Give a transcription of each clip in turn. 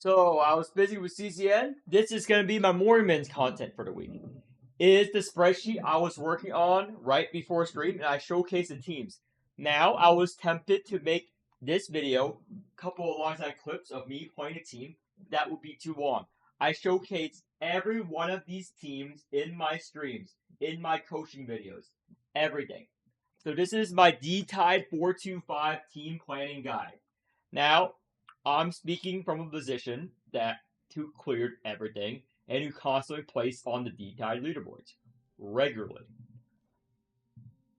So I was busy with CCN. This is going to be my Morimens content for the week. It is the spreadsheet I was working on right before stream, and I showcased the teams. Now I was tempted to make this video a couple of alongside clips of me playing a team. That would be too long. I showcased every one of these teams in my streams, in my coaching videos, everything. So this is my D-Tide 425 team planning guide. Now, I'm speaking from a position that who cleared everything and who constantly plays on the D-Tide leaderboards regularly.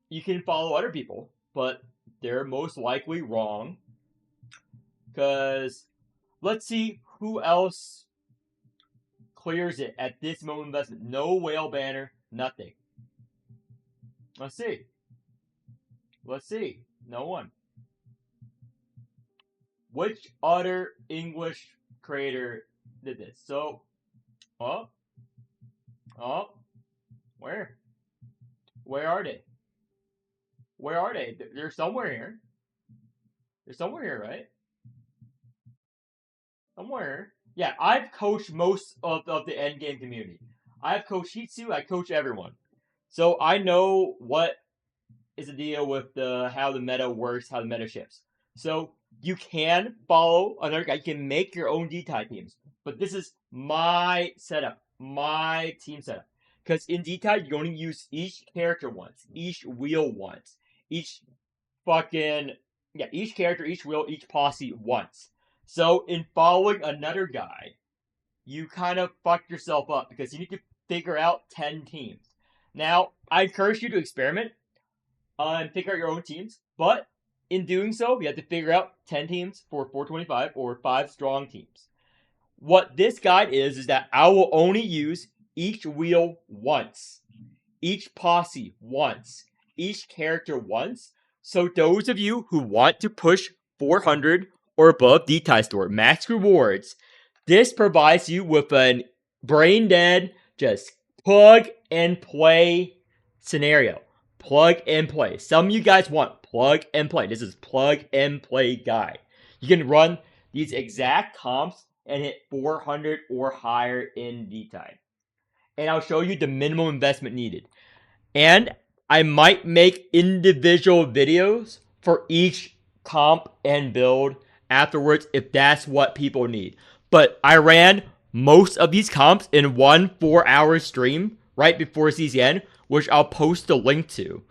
You can follow other people, but they're most likely wrong. Because let's see who else clears it at this moment of investment. No whale banner, nothing. Let's see. No one. Which other English creator did this? So, where? Where are they? Where are they? They're somewhere here. They're somewhere here, right? Somewhere. Yeah, I've coached most of the Endgame community. I've coached Hitsu, I coach everyone. So I know what is the deal with how the meta works, how the meta shifts. So you can follow another guy. You can make your own D-Tide teams. But this is my setup, my team setup. Because in D-Tide, you only use each character once, each wheel once, each character, each wheel, each posse once. So in following another guy, you kind of fuck yourself up because you need to figure out 10 teams. Now, I encourage you to experiment and figure out your own teams, but in doing so, you have to figure out 10 teams for 425 or 5 strong teams. What this guide is that I will only use each wheel once, each posse once, each character once. So those of you who want to push 400 or above D-Tide store max rewards, this provides you with a brain dead, just plug and play scenario. Plug and play. Some of you guys want plug and play. This is plug and play guide. You can run these exact comps and hit 400 or higher in D-Tide. And I'll show you the minimum investment needed. And I might make individual videos for each comp and build afterwards if that's what people need. But I ran most of these comps in one 4-hour stream right before CCN, which I'll post the link to.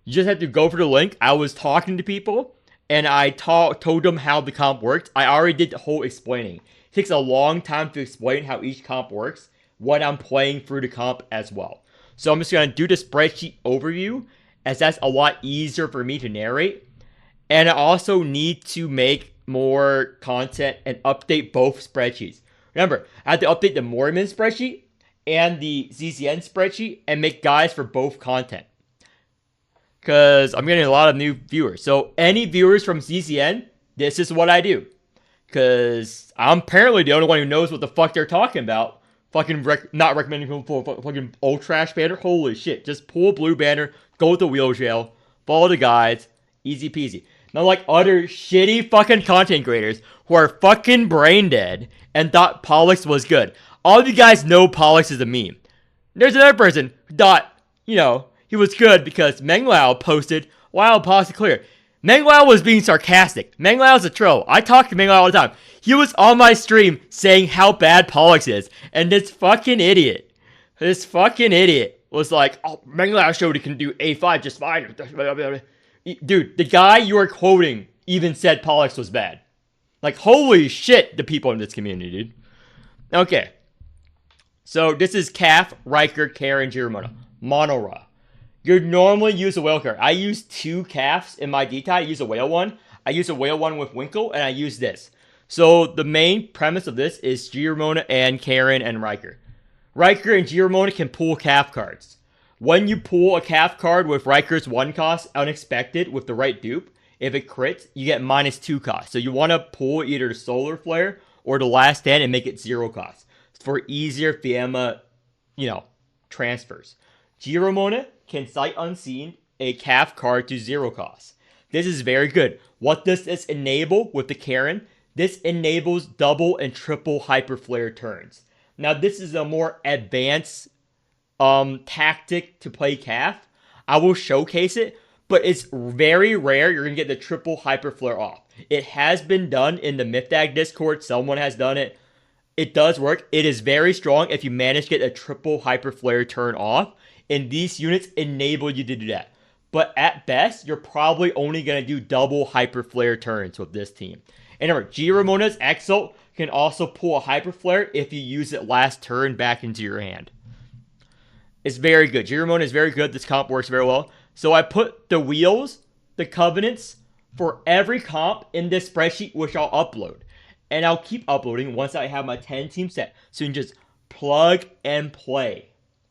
You just have to go for the link. I was talking to people, and I told them how the comp worked. I already did the whole explaining. It takes a long time to explain how each comp works when I'm playing through the comp as well. So I'm just going to do the spreadsheet overview, as that's a lot easier for me to narrate. And I also need to make more content and update both spreadsheets. Remember, I have to update the Morimens spreadsheet and the CCN spreadsheet and make guides for both content. Because I'm getting a lot of new viewers. So any viewers from CCN, this is what I do. Because I'm apparently the only one who knows what the fuck they're talking about. Fucking not recommending people for fucking old trash banner. Holy shit. Just pull a blue banner, go with the wheel jail, follow the guides, easy peasy. Not like other shitty fucking content creators who are fucking brain dead and thought Pollux was good. All of you guys know Pollux is a meme. There's another person who thought, he was good because Menglao posted, wow, Pollux is clear. Menglao was being sarcastic. Menglao's a troll. I talk to Menglao all the time. He was on my stream saying how bad Pollux is. And this fucking idiot was like, oh, Menglao showed he can do A5 just fine. Dude, the guy you are quoting even said Pollux was bad. Like, holy shit, the people in this community, dude. Okay. So, this is Calf, Riker, Karen, Jiramona. Mono-Ra. You'd normally use a whale card. I use 2 calves in my D-Tide. I use a whale one. I use a whale one with Winkle, and I use this. So the main premise of this is Jiramona and Karen and Riker. Riker and Jiramona can pull calf cards. When you pull a calf card with Riker's 1 cost, unexpected, with the right dupe, if it crits, you get -2 cost. So you want to pull either the Solar Flare or the Last Stand and make it 0 cost. For easier Fiamma, transfers. Jiramona can sight unseen a calf card to 0 cost. This is very good. What does this enable with the Karen? This enables double and triple hyper flare turns. Now this is a more advanced tactic to play Cath. I will showcase it, but it's very rare you're gonna get the triple hyper flare off. It has been done in the Mythdag Discord. Someone has done it. It does work. It is very strong if you manage to get a triple hyper flare turn off, and these units enable you to do that. But at best, you're probably only going to do double hyper flare turns with this team. And remember, G Ramona's Exalt can also pull a hyper flare if you use it last turn back into your hand. It's very good. G Ramona is very good. This comp works very well. So I put the wheels, the covenants, for every comp in this spreadsheet, which I'll upload. And I'll keep uploading once I have my 10 team set. So you can just plug and play.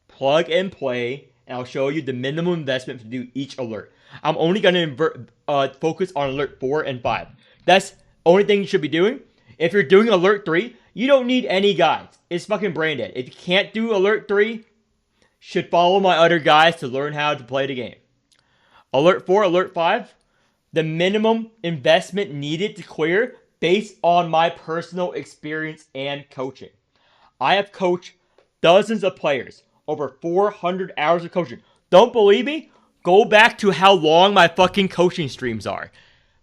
Plug and play. And I'll show you the minimum investment to do each alert. I'm only going to focus on alert 4 and 5. That's the only thing you should be doing. If you're doing alert 3, you don't need any guides. It's fucking brain dead. If you can't do alert 3, should follow my other guides to learn how to play the game. Alert 4, alert 5, the minimum investment needed to clear based on my personal experience and coaching. I have coached dozens of players, over 400 hours of coaching. Don't believe me? Go back to how long my fucking coaching streams are.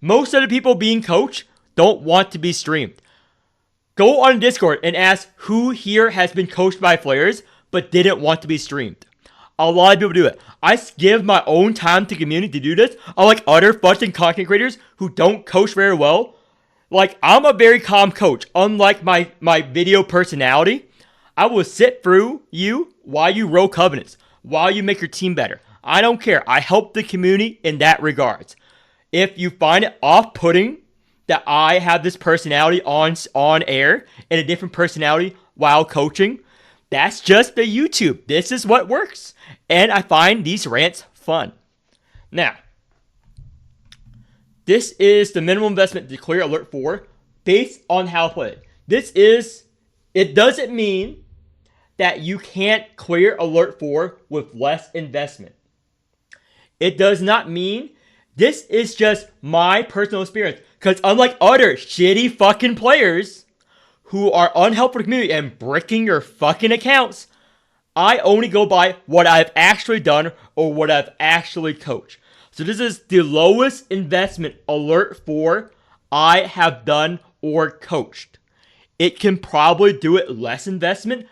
Most of the people being coached don't want to be streamed. Go on Discord and ask who here has been coached by players but didn't want to be streamed. A lot of people do it. I give my own time to community to do this. Unlike other fucking content creators who don't coach very well. Like, I'm a very calm coach. Unlike my video personality, I will sit through you while you roll covenants, while you make your team better. I don't care. I help the community in that regards. If you find it off-putting that I have this personality on air and a different personality while coaching, that's just the YouTube. This is what works. And I find these rants fun. Now, this is the minimum investment to clear alert 4 based on how played. It doesn't mean that you can't clear alert 4 with less investment. It does not mean. This is just my personal experience. Because unlike other shitty fucking players who are unhelpful to the community and bricking your fucking accounts, I only go by what I've actually done or what I've actually coached. So this is the lowest investment alert 4 I have done or coached. It can probably do it less investment.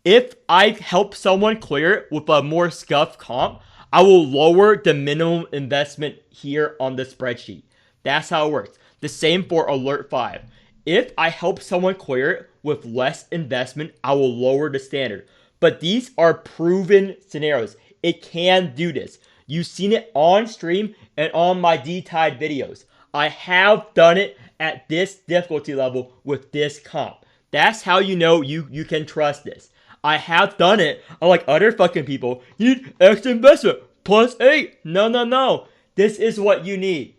If I help someone clear it with a more scuffed comp, I will lower the minimum investment here on the spreadsheet. That's how it works. The same for alert 5. If I help someone clear it with less investment, I will lower the standard. But these are proven scenarios. It can do this. You've seen it on stream and on my D-Tide videos. I have done it at this difficulty level with this comp. That's how you know you can trust this. I have done it, unlike other fucking people. You need extra investment, plus 8. No. This is what you need.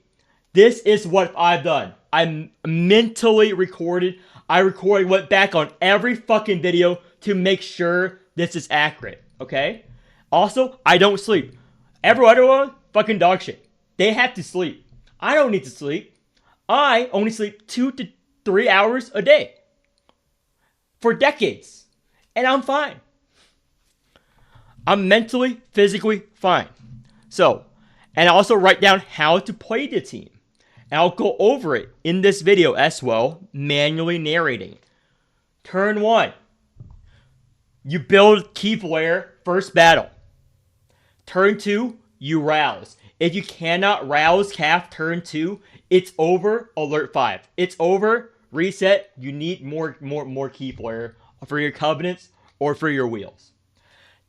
This is what I've done. I mentally recorded. Went back on every fucking video to make sure this is accurate, okay? Also, I don't sleep. Every other one, fucking dog shit. They have to sleep. I don't need to sleep. I only sleep 2 to 3 hours a day. For decades. And I'm fine. I'm mentally, physically fine. So, and I also write down how to play the team. And I'll go over it in this video as well, manually narrating. Turn 1. You build key flare, first battle. Turn 2, you rouse. If you cannot rouse calf turn 2, it's over, alert 5. It's over, reset. You need more key flare for your covenants or for your wheels.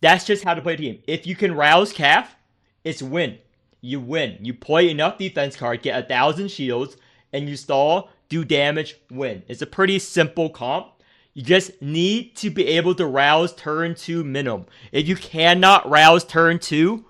That's just how to play a team. If you can rouse calf, it's win. You win. You play enough defense card, get 1,000 shields, and you stall, do damage, win. It's a pretty simple comp. You just need to be able to rouse turn 2 minimum. If you cannot rouse turn 2,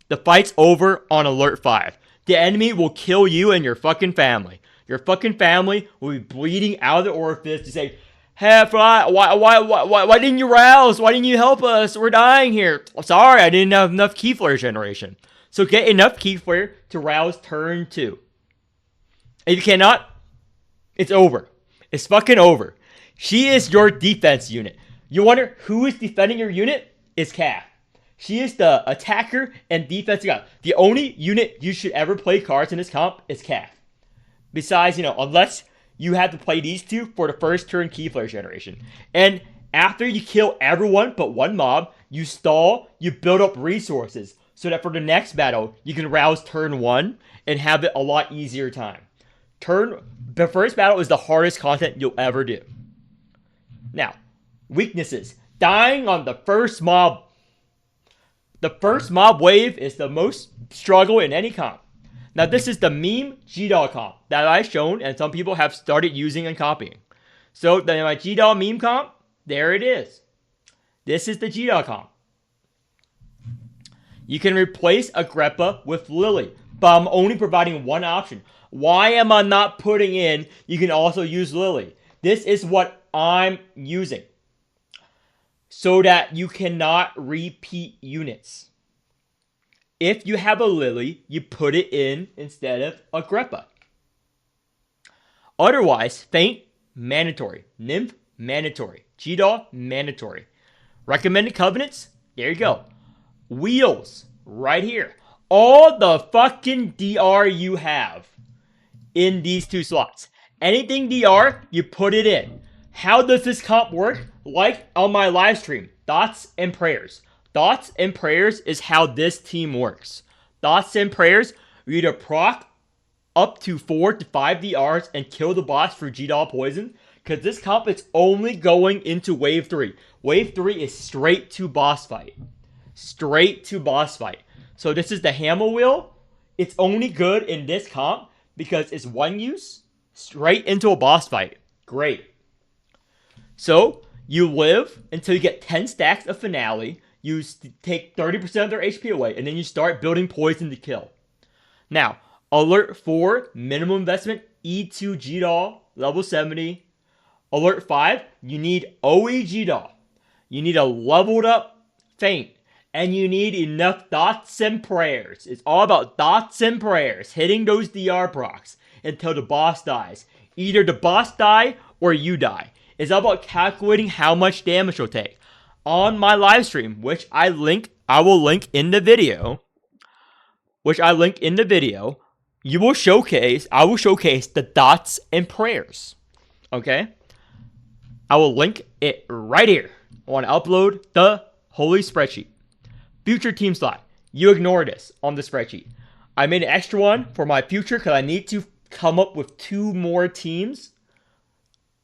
the fight's over on alert 5. The enemy will kill you and your fucking family. Your fucking family will be bleeding out of the orifice to say, hey, why didn't you rouse? Why didn't you help us? We're dying here. Sorry, I didn't have enough key flare generation. So get enough key flare to rouse turn 2. If you cannot, It's over. It's fucking over. She is your defense unit. You wonder who is defending your unit? It's Kath. She is the attacker and defensive guy. The only unit you should ever play cards in this comp is Kath. Besides, unless you have to play these two for the first turn key player generation. And after you kill everyone but one mob, you stall, you build up resources so that for the next battle, you can rouse turn 1 and have it a lot easier time. The first battle is the hardest content you'll ever do. Now, weaknesses. Dying on the first mob. The first mob wave is the most struggle in any comp. Now, this is the meme G-Doll comp that I've shown and some people have started using and copying. So, my G-Doll meme comp, there it is. This is the G-Doll comp. You can replace Agrippa with Lily, but I'm only providing one option. Why am I not putting in, you can also use Lily? This is what I'm using. So that you cannot repeat units. If you have a Lily, you put it in instead of Agrippa. Otherwise, Feint, mandatory. Nymph, mandatory. G-Doll, mandatory. Recommended covenants, there you go. Wheels, right here. All the fucking DR you have in these two slots. Anything DR, you put it in. How does this comp work? Like on my live stream, thoughts and prayers. Thoughts and prayers is how this team works. Thoughts and prayers, you either proc up to 4 to 5 DRs and kill the boss for G-Doll poison. Because this comp is only going into wave 3. Wave 3 is straight to boss fight. Straight to boss fight. So this is the hammer wheel. It's only good in this comp because it's one use straight into a boss fight. Great. So you live until you get 10 stacks of finale. You take 30% of their HP away, and then you start building poison to kill. Now, Alert 4, minimum investment, E2 G-Doll, level 70. Alert 5, you need OE G-Doll. You need a leveled up Feint. And you need enough thoughts and prayers. It's all about thoughts and prayers, hitting those DR procs until the boss dies. Either the boss die or you die. It's all about calculating how much damage you'll take. On my live stream, which I will link in the video, I will showcase the thoughts and prayers. Okay? I will link it right here. I want to upload the holy spreadsheet. Future team slot. You ignore this on the spreadsheet. I made an extra one for my future because I need to come up with 2 more teams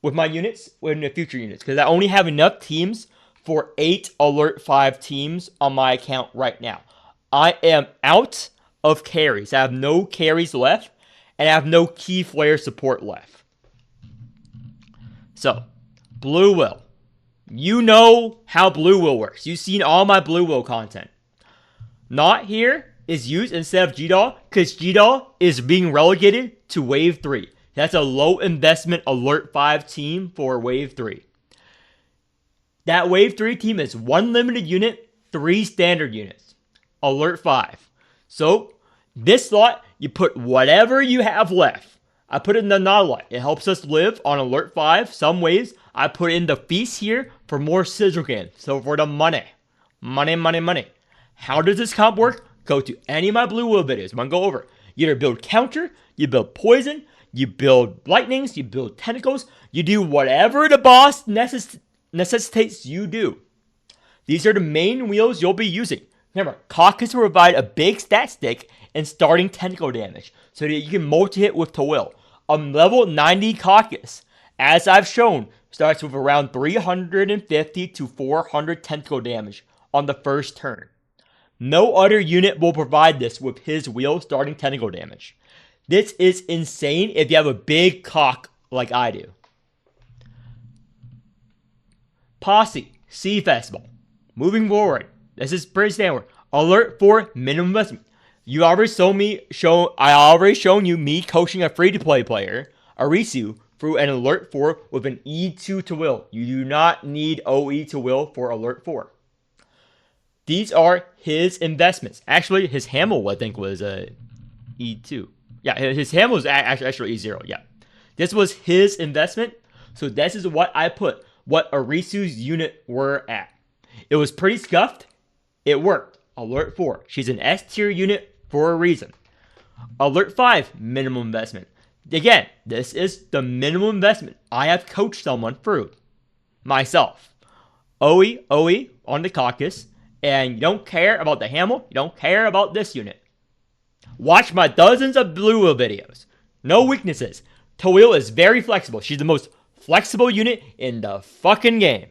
with my units, with the future units. Because I only have enough teams for 8 Alert 5 teams on my account right now. I am out of carries. I have no carries left, and I have no key flare support left. So, Blue Will. You know how Blue Will works. You've seen all my Blue Will content. Not here is used instead of G-Doll because G-Doll is being relegated to Wave 3. That's a low investment Alert 5 team for Wave 3. That Wave 3 team is 1 limited unit, 3 standard units. Alert 5. So, this slot, you put whatever you have left. I put it in the Nautilite. It helps us live on Alert 5 some ways. I put in the Feast here for more Sigil Gain. So for the money. Money. How does this comp work? Go to any of my Blue Will videos. I'm going to go over. You either build counter, you build poison, you build lightnings, you build tentacles. You do whatever the boss necessitates you do. These are the main wheels you'll be using. Remember, Caucus will provide a big stat stick and starting tentacle damage so that you can multi-hit with Tawil. A level 90 Caucus, as I've shown, starts with around 350 to 400 tentacle damage on the first turn. No other unit will provide this with his wheel starting tentacle damage. This is insane if you have a big cock like I do. Posse, Sea Festival. Moving forward, this is pretty standard. Alert 4, minimum investment. I already shown you me coaching a free-to-play player, Arisu, through an Alert 4 with an E2 to will. You do not need OE to will for Alert 4. These are his investments. Actually, his Hamel, I think, was E2. Yeah, his Hamel was actually E0, yeah. This was his investment, so this is what I put, what Arisu's unit were at. It was pretty scuffed. It worked. Alert 4. She's an S tier unit for a reason. Alert 5. Minimum investment. Again, this is the minimum investment I have coached someone through. Myself. Oe on the caucus. And you don't care about the Hamel. You don't care about this unit. Watch my dozens of Blue Wheel videos. No weaknesses. Tawil is very flexible. She's the most flexible unit in the fucking game.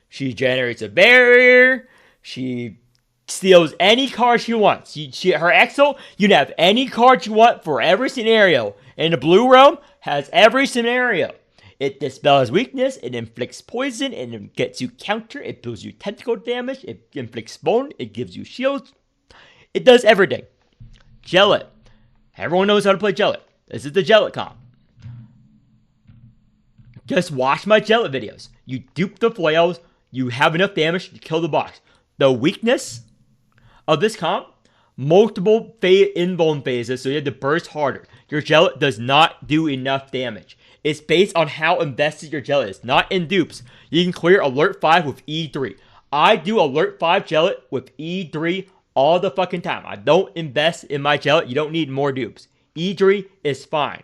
She generates a barrier. She steals any card she wants. Her Exo, you can have any card you want for every scenario. And the Blue Realm has every scenario. It dispels weakness, it inflicts poison, it gets you counter, it deals you tentacle damage, it inflicts bone, it gives you shields. It does everything. Gellet. Everyone knows how to play Gellet. This is the Gellet comp. Just watch my Gellet videos. You dupe the flails, you have enough damage to kill the boss. The weakness of this comp, multiple invuln phases, so you have to burst harder. Your Gellet does not do enough damage. It's based on how invested your Gellet is, not in dupes. You can clear Alert 5 with E3. I do Alert 5 Gellet with E3 all the fucking time. I don't invest in my Gellet. You don't need more dupes. E3 is fine.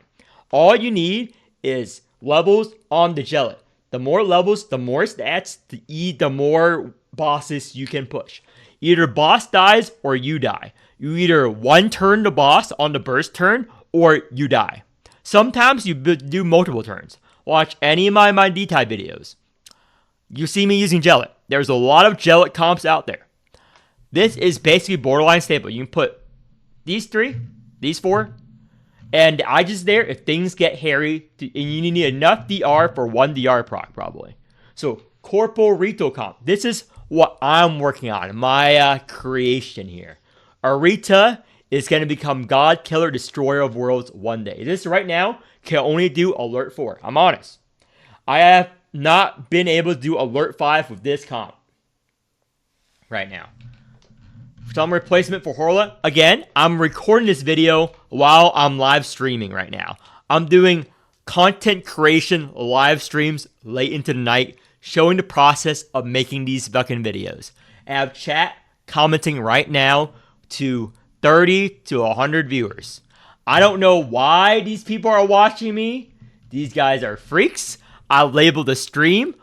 All you need is levels on the Gellet. The more levels, the more stats, the more bosses you can push. Either boss dies or you die. You either one turn the boss on the burst turn or you die. Sometimes you do multiple turns. Watch any of my D-type videos. You see me using Gellet. There's a lot of Gellet comps out there. This is basically borderline stable. You can put these 3, these 4, and I just there if things get hairy, and you need enough DR for 1 DR proc probably. So Corporita comp. This is what I'm working on. My creation here. Arita is going to become God Killer Destroyer of Worlds one day. This right now can only do Alert 4. I'm honest. I have not been able to do Alert 5 with this comp right now. Some replacement for Horla. Again, I'm recording this video while I'm live streaming right now. I'm doing content creation live streams late into the night, showing the process of making these fucking videos. I have chat commenting right now to 30 to 100 viewers. I don't know why these people are watching me. These guys are freaks. I labeled the stream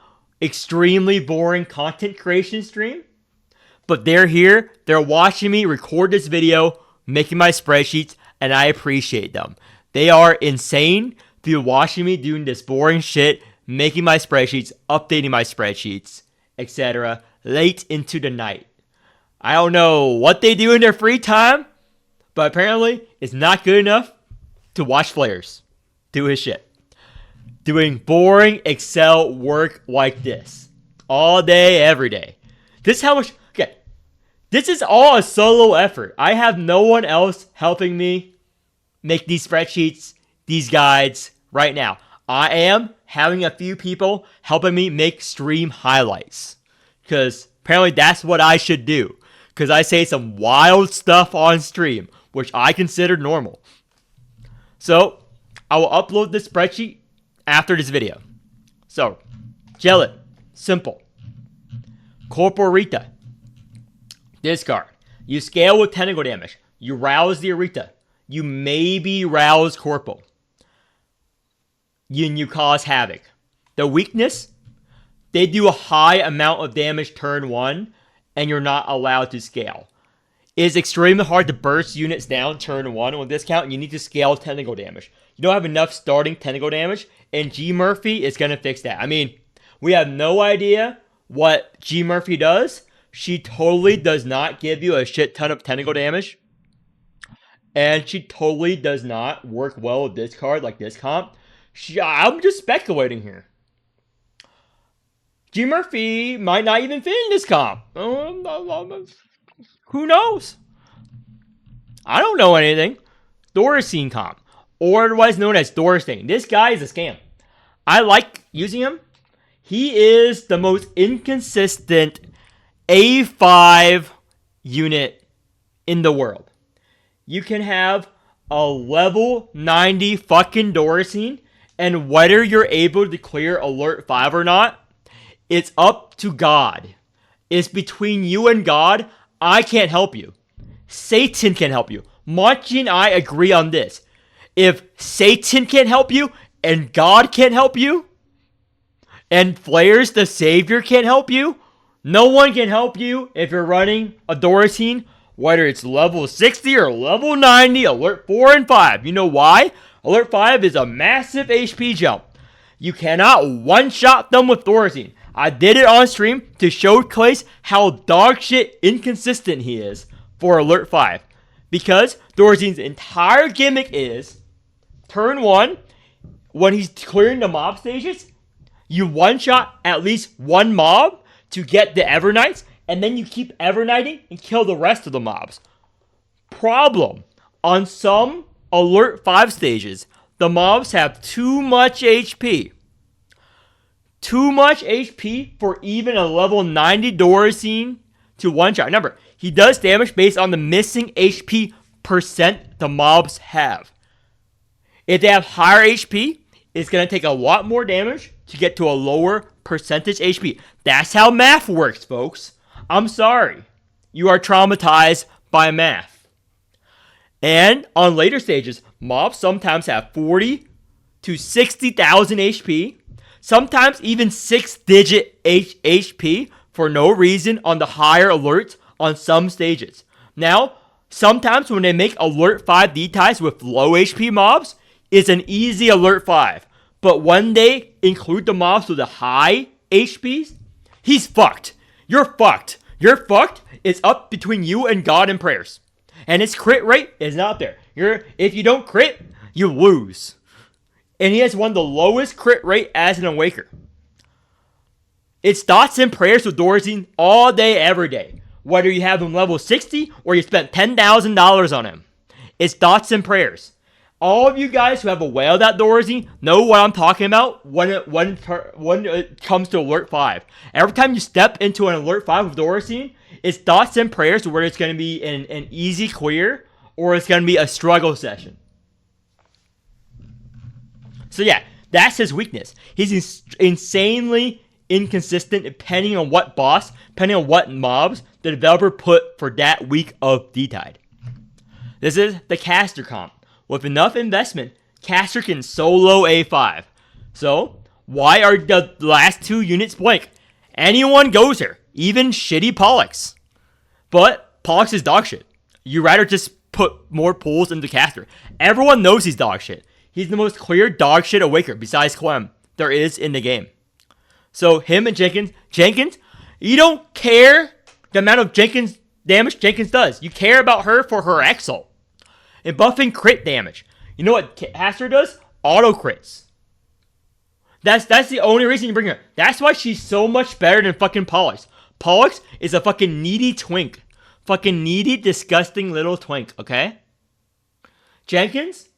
extremely boring content creation stream. But they're here. They're watching me record this video, making my spreadsheets, and I appreciate them. They are insane to be watching me doing this boring shit, making my spreadsheets, updating my spreadsheets, etc. late into the night. I don't know what they do in their free time, but apparently it's not good enough to watch players do his shit. Doing boring Excel work like this. All day, every day. This is how much... Okay. This is all a solo effort. I have no one else helping me make these spreadsheets, these guides right now. I am having a few people helping me make stream highlights. Because apparently that's what I should do. Because I say some wild stuff on stream, which I consider normal. So, I will upload this spreadsheet after this video. So, Gellet, simple. Corporita, discard. You scale with tentacle damage. You rouse the Arita. You maybe rouse Corporal. You cause havoc. The weakness, they do a high amount of damage turn 1, and you're not allowed to scale. It is extremely hard to burst units down turn 1 with this count, and you need to scale tentacle damage. You don't have enough starting tentacle damage, and G Murphy is going to fix that. I mean, we have no idea what G Murphy does. She totally does not give you a shit ton of tentacle damage, and she totally does not work well with this card like this comp. I'm just speculating here. G Murphy might not even fit in this comp. Who knows? I don't know anything. Dorisine comp, or otherwise known as Dorisine. This guy is a scam. I like using him. He is the most inconsistent A5 unit in the world. You can have a level 90 fucking Dorisine, And whether you're able to clear Alert 5 or not, it's up to God. It's between you and God. I can't help you. Satan can help you. Monty and I agree on this. If Satan can't help you, and God can't help you, and Flares the Savior can't help you, no one can help you if you're running a Dorisine, whether it's level 60 or level 90, Alert 4 and 5. You know why? Alert 5 is a massive HP jump. You cannot one-shot them with Dorisine. I did it on stream to showcase how dogshit inconsistent he is for Alert 5. Because Dorisine's entire gimmick is, turn 1, when he's clearing the mob stages, you one-shot at least one mob to get the Evernights, and then you keep Evernighting and kill the rest of the mobs. Problem. On some Alert 5 stages, the mobs have too much HP. Too much HP for even a level 90 Dorisine to one-shot. Remember, he does damage based on the missing HP percent the mobs have. If they have higher HP, it's going to take a lot more damage to get to a lower percentage HP. That's how math works, folks. I'm sorry. You are traumatized by math. And on later stages, mobs sometimes have 40 to 60,000 HP. Sometimes even 6-digit HP for no reason on the higher alerts on some stages. Now, sometimes when they make Alert 5 D-ties with low HP mobs, it's an easy Alert 5. But when they include the mobs with the high HPs, he's fucked. You're fucked. You're fucked. It's up between you and God and prayers. And his crit rate is not there. If you don't crit, you lose. And he has one of the lowest crit rate as an Awaker. It's thoughts and prayers with Dorisine all day, every day. Whether you have him level 60 or you spent $10,000 on him. It's thoughts and prayers. All of you guys who have a whale that Dorisine know what I'm talking about when it comes to Alert 5. Every time you step into an Alert 5 with Dorisine, it's thoughts and prayers whether it's going to be an easy clear or it's going to be a struggle session. So yeah, that's his weakness. He's insanely inconsistent depending on what boss, depending on what mobs the developer put for that week of D-Tide. This is the caster comp. With enough investment, caster can solo A5. So, why are the last two units blank? Anyone goes here, even shitty Pollux. But Pollux is dogshit. You rather just put more pulls into caster. Everyone knows he's dogshit. He's the most clear dogshit Awaker besides Clem there is in the game. So him and Jenkins, you don't care the amount of damage Jenkins does. You care about her for her exalt. And buffing crit damage. You know what Caster does? Auto crits. That's the only reason you bring her. That's why she's so much better than fucking Pollux. Pollux is a fucking needy twink. Fucking needy, disgusting little twink, okay? Jenkins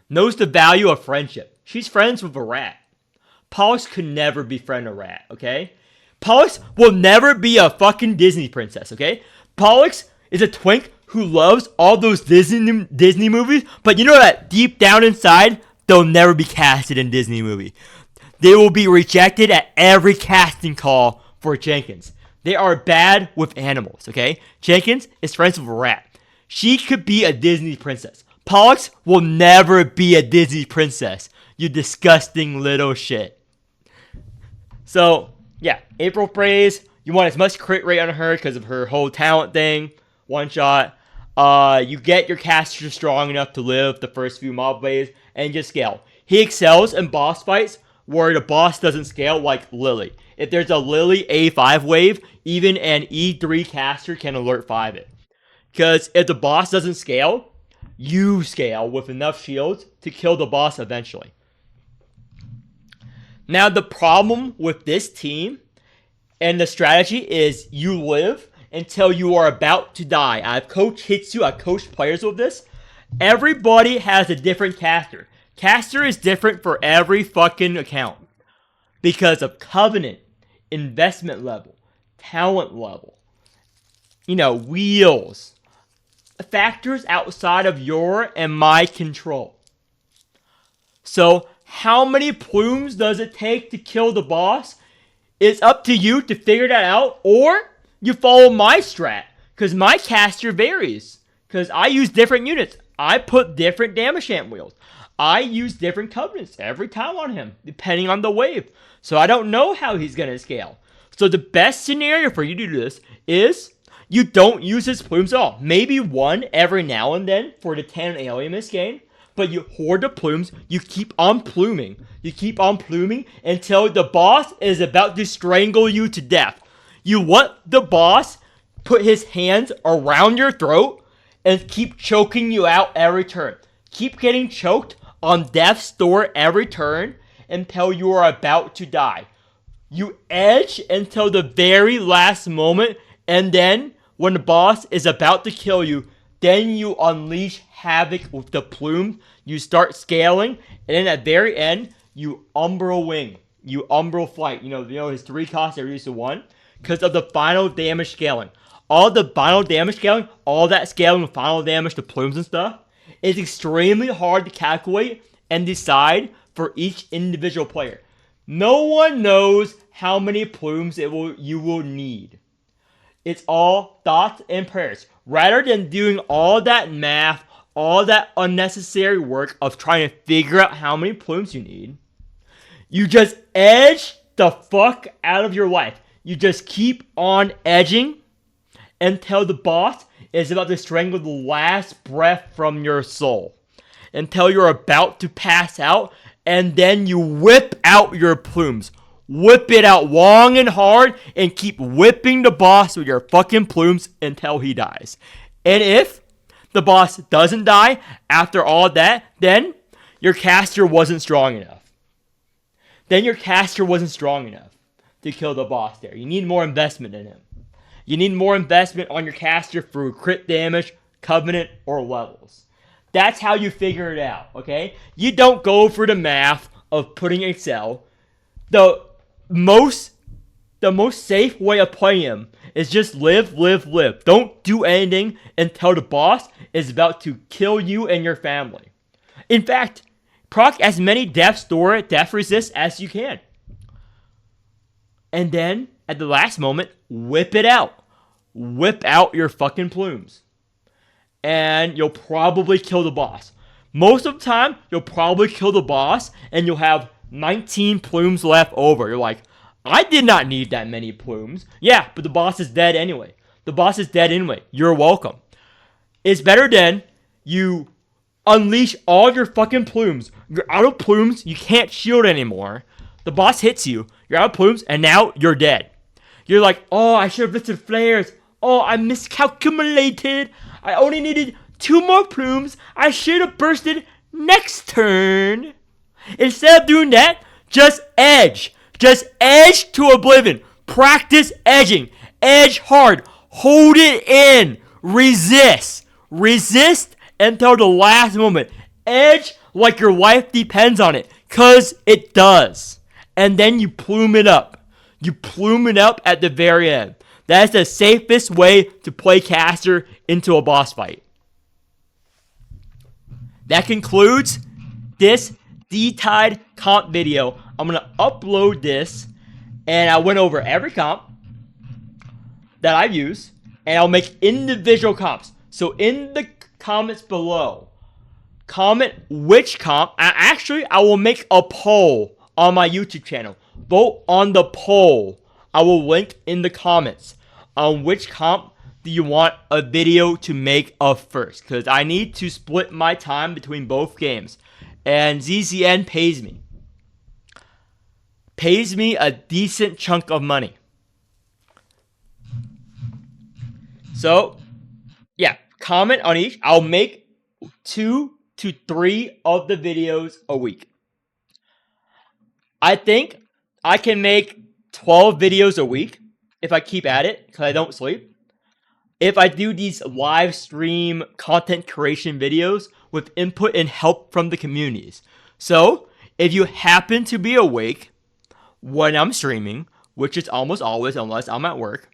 knows the value of friendship. She's friends with a rat. Pollux could never befriend a rat, okay? Pollux will never be a fucking Disney princess, okay? Pollux is a twink who loves all those Disney movies, but you know that deep down inside, they'll never be casted in Disney movie. They will be rejected at every casting call for Jenkins. They are bad with animals, okay? Jenkins is friends with a rat. She could be a Disney princess. Pollux will never be a Disney princess. You disgusting little shit. So, yeah, April praise. You want as much crit rate on her because of her whole talent thing. One shot. You get your caster strong enough to live the first few mob waves and just scale. He excels in boss fights where the boss doesn't scale, like Lily. If there's a Lily A5 wave, even an E3 caster can Alert 5 it. Because if the boss doesn't scale, you scale with enough shields to kill the boss eventually. Now the problem with this team and the strategy is you live until you are about to die. I've coached Hitsu, I've coached players with this. Everybody has a different caster. Caster is different for every fucking account. Because of covenant, investment level, talent level, wheels. Factors outside of your and my control. So, how many plumes does it take to kill the boss? It's up to you to figure that out, or you follow my strat, because my caster varies. Because I use different units. I put different damage amp wheels. I use different covenants every time on him, depending on the wave. So I don't know how he's going to scale. So the best scenario for you to do this is you don't use his plumes at all. Maybe one every now and then for the 10 Alienist game. But you hoard the plumes, you keep on pluming. You keep on pluming until the boss is about to strangle you to death. You want the boss put his hands around your throat and keep choking you out every turn. Keep getting choked on death's door every turn until you are about to die. You edge until the very last moment, and then when the boss is about to kill you, then you unleash havoc with the plume. You start scaling, and then at the very end, you umbral wing. You umbral flight. You know his 3 costs are reduced to 1 because of the final damage scaling. All the final damage scaling, all that scaling with final damage to plumes and stuff, is extremely hard to calculate and decide for each individual player. No one knows how many plumes you will need. It's all thoughts and prayers. Rather than doing all that math, all that unnecessary work of trying to figure out how many plumes you need, you just edge the fuck out of your life. You just keep on edging until the boss is about to strangle the last breath from your soul. Until you're about to pass out, and then you whip out your plumes. Whip it out long and hard and keep whipping the boss with your fucking plumes until he dies. And if the boss doesn't die after all that, then your caster wasn't strong enough. Then your caster wasn't strong enough to kill the boss there. You need more investment in him. You need more investment on your caster through crit damage, covenant, or levels. That's how you figure it out, okay? You don't go for the math of putting Excel. The most safe way of playing him is just live. Don't do anything until the boss is about to kill you and your family. In fact, proc as many death resist as you can. And then, at the last moment, whip it out. Whip out your fucking plumes. And you'll probably kill the boss. Most of the time, you'll probably kill the boss, and you'll have 19 plumes left over. You're like, I did not need that many plumes. Yeah, but the boss is dead anyway. You're welcome. It's better than you unleash all your fucking plumes. You're out of plumes. You can't shield anymore. The boss hits you. You're out of plumes, and now you're dead. You're like, oh, I should have listed flares. Oh, I miscalculated. I only needed 2 more plumes. I should have bursted next turn. Instead of doing that, just edge. Just edge to oblivion. Practice edging. Edge hard. Hold it in. Resist. Resist until the last moment. Edge like your life depends on it. Because it does. And then you plume it up. You plume it up at the very end. That's the safest way to play caster into a boss fight. That concludes this D-Tide comp video. I'm going to upload this, and I went over every comp that I use, and I'll make individual comps. So in the comments below, comment which comp. I will make a poll on my YouTube channel. Vote on the poll. I will link in the comments on which comp do you want a video to make of first. Because I need to split my time between both games. And ZZN pays me. Pays me a decent chunk of money. So, yeah, comment on each. I'll make 2 to 3 of the videos a week. I think I can make 12 videos a week if I keep at it, because I don't sleep. If I do these live stream content creation videos with input and help from the communities. So, if you happen to be awake when I'm streaming, which is almost always unless I'm at work,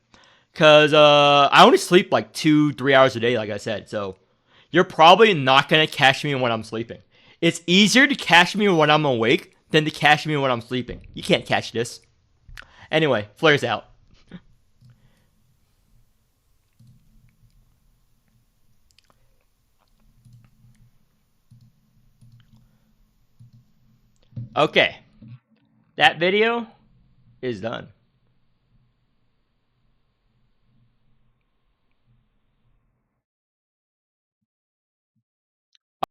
because I only sleep like 2-3 hours a day, like I said. So, you're probably not going to catch me when I'm sleeping. It's easier to catch me when I'm awake than to catch me when I'm sleeping. You can't catch this. Anyway, flares out. Okay. That video is done.